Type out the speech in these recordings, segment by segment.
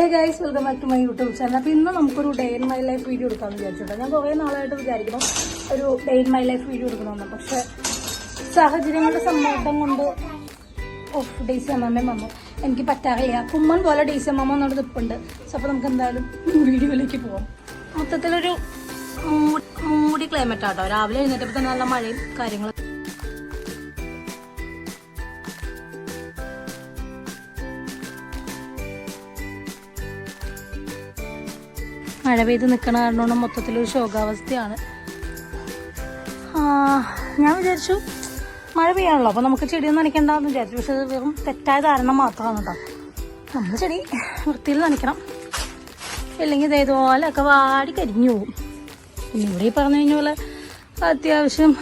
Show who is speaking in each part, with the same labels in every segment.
Speaker 1: Hi guys, welcome back to my YouTube channel. അപ്പോൾ ഇന്ന് നമുക്കൊരു day in my life video എടുക്കാമെന്ന് വിചാരിച്ചിട്ടുണ്ട്. ഞാൻ കുറേ നാളായിട്ട് വിചാരിക്കണം ഒരു day in my life video എടുക്കണമെന്ന്. പക്ഷേ സാഹചര്യങ്ങളുടെ സമ്മർദ്ദം കൊണ്ട് ഡേയ്സി അമ്മമ്മ വന്നു. എനിക്ക് പറ്റാറില്ല. കുമ്മൻ പോലെ ഡേയ്സി അമ്മമ്മ എന്നോട് നിൽപ്പുണ്ട്. അപ്പോൾ നമുക്ക് എന്തായാലും വീഡിയോയിലേക്ക് പോകാം. മൊത്തത്തിലൊരു മൂടി ക്ലൈമറ്റ് ആട്ടോ. രാവിലെ എഴുന്നേറ്റപ്പോൾ തന്നെ നല്ല മഴയും കാര്യങ്ങളും. മഴ പെയ്ത് നിൽക്കണ കാരണം മൊത്തത്തിലൊരു ശോകാവസ്ഥയാണ്. ഞാൻ വിചാരിച്ചു മഴ പെയ്യാണല്ലോ, അപ്പോൾ നമുക്ക് ചെടിയൊന്നും നനയ്ക്കണ്ടെന്ന് വിചാരിച്ചു. പക്ഷെ അത് വെറും തെറ്റായ ധാരണ മാത്രമാണ് കേട്ടോ. നമ്മൾ ചെടി വൃത്തിയിൽ നനയ്ക്കണം, ഇല്ലെങ്കിൽ ഇതേതുപോലെയൊക്കെ വാടി കരിഞ്ഞു പോകും. പിന്നെ ഇവിടെ ഈ പറഞ്ഞു കഴിഞ്ഞ പോലെ അത്യാവശ്യം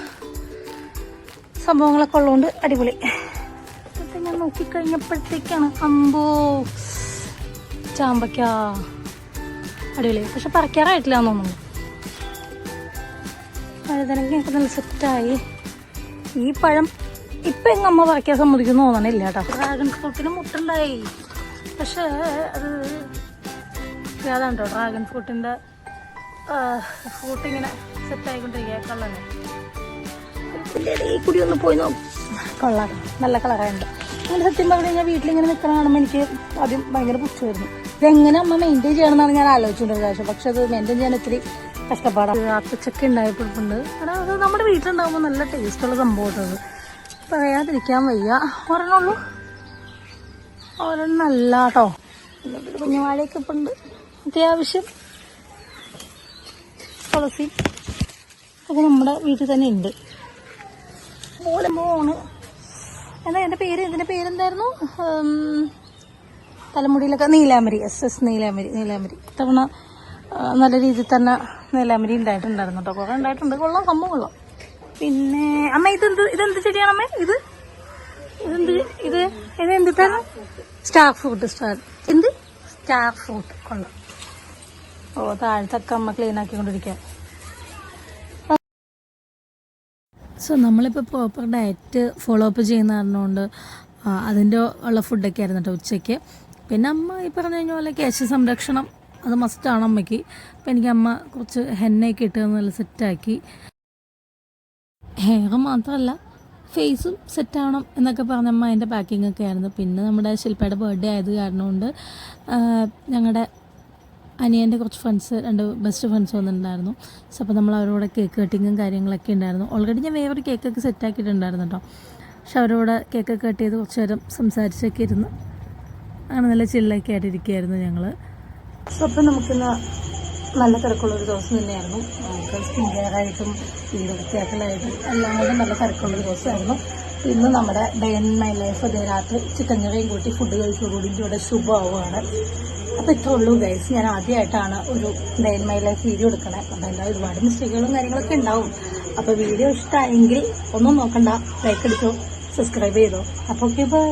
Speaker 1: സംഭവങ്ങളൊക്കെ ഉള്ളതുകൊണ്ട് അടിപൊളി. എന്നിട്ട് ഞാൻ നോക്കിക്കഴിഞ്ഞപ്പോഴത്തേക്കാണ് അമ്പോ ചാമ്പയ്ക്ക അടിപൊളി. പക്ഷെ പറിക്കാറായിട്ടില്ല എന്ന് തോന്നുന്നു. വഴുതനങ്ങയൊക്കെ നല്ല സെറ്റായി. ഈ പഴം ഇപ്പം എങ്ങ അമ്മ പറിക്കാൻ സമ്മതിക്കുന്നു തോന്നണില്ല കേട്ടോ. ഡ്രാഗൺ ഫ്രൂട്ടിന് മുട്ടുണ്ടായി, പക്ഷേ അത് ഏതാണ്ട് കേട്ടോ. ഡ്രാഗൺ ഫ്രൂട്ടിൻ്റെ ഫ്രൂട്ട് ഇങ്ങനെ സെറ്റായിക്കൊണ്ടിരിക്കുക. കള്ളനെ ഈ കുടി ഒന്ന് പോയി നോക്കും. കൊള്ളാം, നല്ല കളറായുണ്ട്. അങ്ങനെ സത്യം പറഞ്ഞു കഴിഞ്ഞാൽ വീട്ടിലിങ്ങനെ നിൽക്കണ കാണുമ്പോൾ എനിക്ക് ആദ്യം ഭയങ്കര പുച്ഛമായിരുന്നു. ഇതെങ്ങനെ അമ്മ മെയിൻറ്റെയിൻ ചെയ്യണമെന്നാണ് ഞാൻ ആലോചിച്ചുകൊണ്ടിരുന്നത് പ്രാവശ്യം. പക്ഷെ അത് മെയിൻറ്റെയിൻ ചെയ്യാൻ ഒത്തിരി കഷ്ടപ്പാടാണ്. ആത്തച്ചക്ക ഉണ്ടായപ്പോഴുണ്ട്. കാരണം അത് നമ്മുടെ വീട്ടിലുണ്ടാകുമ്പോൾ നല്ല ടേസ്റ്റുള്ള സംഭവം. അത് പറയാതിരിക്കാൻ വയ്യ. ഒരെണ്ണുള്ളൂ, ഒരെണ്ണല്ല കേട്ടോ. കുഞ്ഞുവാഴയൊക്കെ ഇപ്പം ഉണ്ട്. അത്യാവശ്യം തുളസി ഒക്കെ നമ്മുടെ വീട്ടിൽ തന്നെ ഉണ്ട്. മോള് എന്താ ഇതിൻ്റെ പേരെന്തായിരുന്നു? തലമുടിയിലൊക്കെ നീലാമരി. നീലാമരി തവണ നല്ല രീതിയിൽ തന്നെ നീലാമരി ഉണ്ടായിട്ടുണ്ടായിരുന്നു കേട്ടോ. കുറേ ഉണ്ടായിട്ടുണ്ട്. കൊള്ളാം, സംഭവം കൊള്ളാം. പിന്നെ അമ്മ ഇതെന്ത് ചെടിയാണ് അമ്മ? ഇതെന്തിട്ടാണ്? Star fruit. സ്റ്റാർ ഫ്രൂട്ട് കൊള്ളാം. താഴത്തൊക്കെ അമ്മ ക്ലീൻ ആക്കിക്കൊണ്ടിരിക്കുക. സോ നമ്മളിപ്പോൾ പ്രോപ്പർ ഡയറ്റ് ഫോളോ അപ്പ് ചെയ്യുന്ന കാരണമുണ്ട് അതിൻ്റെ ഉള്ള ഫുഡൊക്കെ ആയിരുന്നു കേട്ടോ ഉച്ചയ്ക്ക്. പിന്നെ അമ്മ ഈ പറഞ്ഞു കഴിഞ്ഞ പോലെ കേശ സംരക്ഷണം അത് മസ്റ്റാണ് അമ്മയ്ക്ക്. അപ്പം എനിക്ക് അമ്മ കുറച്ച് ഹെന്നയൊക്കെ ഇട്ട് നല്ല സെറ്റാക്കി. ഹെയർ മാത്രമല്ല ഫേസും സെറ്റാവണം എന്നൊക്കെ പറഞ്ഞ അമ്മ അതിൻ്റെ പാക്കിംഗ് ഒക്കെ ആയിരുന്നു. പിന്നെ നമ്മുടെ ശില്പയുടെ ബർത്ത്ഡേ ആയത് കാരണം കൊണ്ട് ഞങ്ങളുടെ അനിയൻ്റെ കുറച്ച് ഫ്രണ്ട്സ്, 2 ബെസ്റ്റ് ഫ്രണ്ട്സ് വന്നിട്ടുണ്ടായിരുന്നു. സോ അപ്പോൾ നമ്മൾ അവരോട് കേക്ക് കട്ടിങ്ങും കാര്യങ്ങളൊക്കെ ഉണ്ടായിരുന്നു. ഓൾറെഡി ഞാൻ വേറൊരു കേക്കൊക്കെ സെറ്റാക്കിയിട്ടുണ്ടായിരുന്നു കേട്ടോ. പക്ഷെ അവരോട് കേക്കൊക്കെ കട്ട് ചെയ്ത് കുറച്ച് നേരം സംസാരിച്ചൊക്കെ ഇരുന്ന് അങ്ങനെ നല്ല ചില്ലൊക്കെ ആയിട്ടിരിക്കുകയായിരുന്നു ഞങ്ങൾ. സോ അപ്പം നമുക്കിന്ന് നല്ല തിരക്കുള്ളൊരു ദിവസം തന്നെയായിരുന്നു. നമുക്ക് സ്കിൻ കെയർ ആയിട്ടും വീട് വൃത്തിയാക്കലായിട്ടും എല്ലാം കൂടെ നല്ല തിരക്കുള്ളൊരു ദിവസമായിരുന്നു. ഇന്ന് നമ്മുടെ ഡേ ഇൻ മൈ ലൈഫ് അതേ രാത്രി ചിക്കൻ കറിയും കൂട്ടി ഫുഡ് കഴിച്ചതോടുകൂടി ഇവിടെ ശുഭമാവുകയാണ്. അപ്പോൾ ഇത്രേ ഉള്ളൂ ഗൈസ്. ഞാൻ ആദ്യമായിട്ടാണ് ഒരു day in my life video എടുക്കണേ. അപ്പോൾ എന്താ ഒരുപാട് മിസ്റ്റേക്കുകളും കാര്യങ്ങളൊക്കെ ഉണ്ടാവും. അപ്പോൾ വീഡിയോ ഇഷ്ടമായെങ്കിൽ ഒന്നും നോക്കണ്ട, ലൈക്ക് അടിച്ചോ, സബ്സ്ക്രൈബ് ചെയ്തോ. അപ്പോൾ ഓക്കെ, ബൈ.